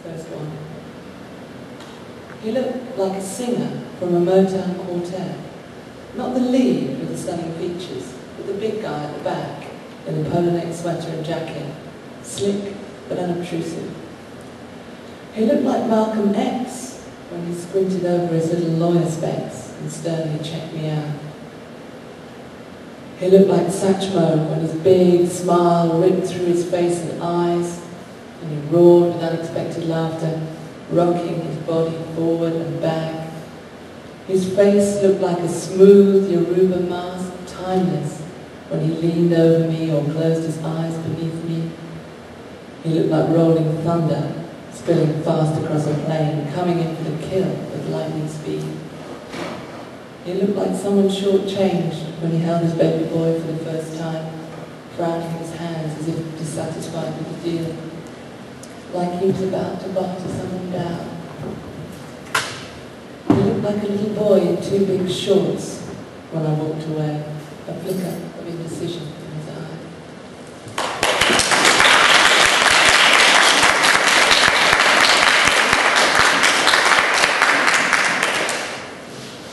First one. He looked like a singer from a Motown quartet. Not the lead with the stunning features, but the big guy at the back in a polo neck sweater and jacket, slick but unobtrusive. He looked like Malcolm X when he squinted over his little lawyer specs and sternly checked me out. He looked like Satchmo when his big smile ripped through his face and eyes, and he roared with unexpected laughter, rocking his body forward and back. His face looked like a smooth Yoruba mask, timeless, when he leaned over me or closed his eyes beneath me. He looked like rolling thunder, spilling fast across a plain, coming in for the kill with lightning speed. He looked like someone short-changed when he held his baby boy for the first time, frowning his hands as if dissatisfied with the deal, like he was about to barter someone down. He looked like a little boy in too big shorts when I walked away, a flicker of indecision in his eye.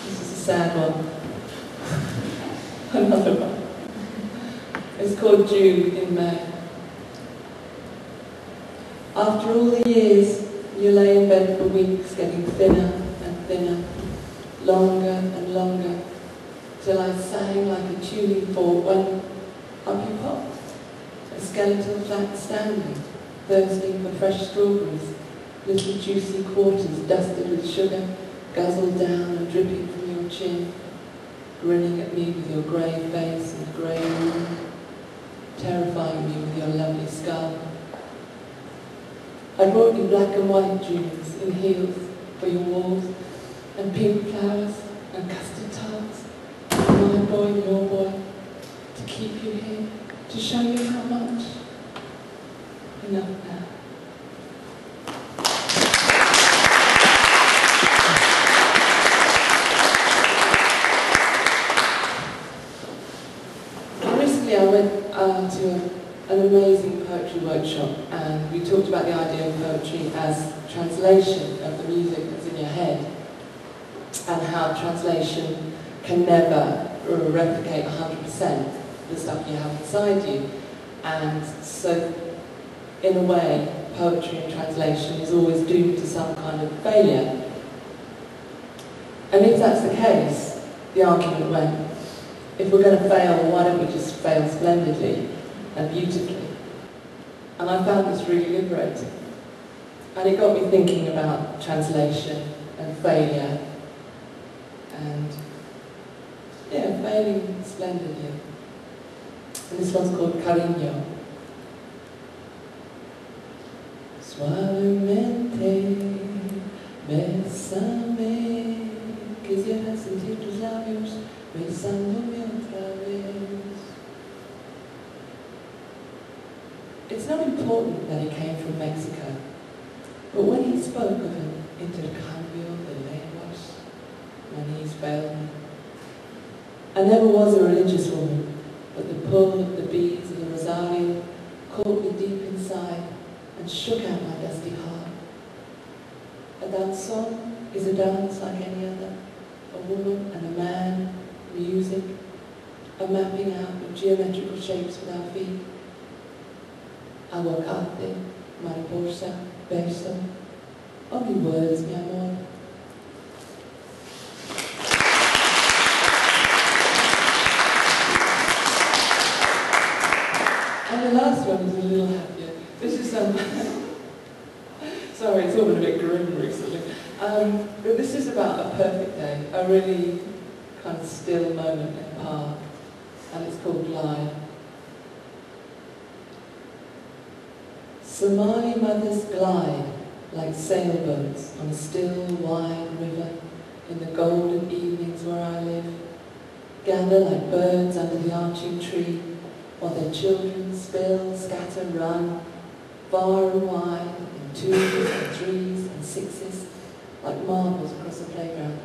This is a sad one. Another one. It's called June in May. After all the years, you lay in bed for weeks, getting thinner and thinner, longer and longer, till I sang like a tuning fork when up you popped, a skeletal flat standing, thirsting for fresh strawberries, little juicy quarters dusted with sugar, guzzled down and dripping from your chin, grinning at me with your grey face and grey room, terrifying me with your lovely skull. I brought you black and white jeans in heels for your walls, and pink flowers and custard tarts, my boy and your boy, to keep you here, to show you how much. Enough now. Recently I went to an amazing poetry workshop, and we talked about the idea of poetry as translation of the music that's in your head, and how translation can never replicate 100% the stuff you have inside you. And so, in a way, poetry and translation is always doomed to some kind of failure. And if that's the case, the argument went, if we're going to fail, why don't we just fail splendidly and beautifully? And I found this really liberating. And it got me thinking about translation and failure and, yeah, failing splendidly. And this one's called Cariño. Suavemente, bésame, quisiera sentir tus labios besándome otra vez. It's not important that he came from Mexico, but when he spoke of an intercambio de lenguas, my knees failed me. I never was a religious woman, but the pull of the beads of the rosario caught me deep inside and shook out my dusty heart. A danzón is a dance like any other, a woman and a man, music, a mapping out of geometrical shapes with our feet. Aguacate, mariposa, beso, only words, mi amor. And the last one is a little happier. This is sorry, it's all been a bit grim recently. But this is about a perfect day, a really kind of still moment in the park, and it's called Glide. Somali mothers glide like sailboats on a still, wide river in the golden evenings where I live, gather like birds under the arching tree, while their children spill, scatter, run, far and wide, in twos and threes and sixes, like marbles across the playground.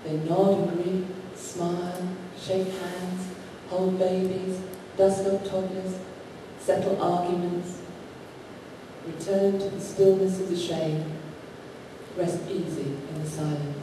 They nod and greet, smile, shake hands, hold babies, dust up toddlers, settle arguments. Return to the stillness of the shade. Rest easy in the silence.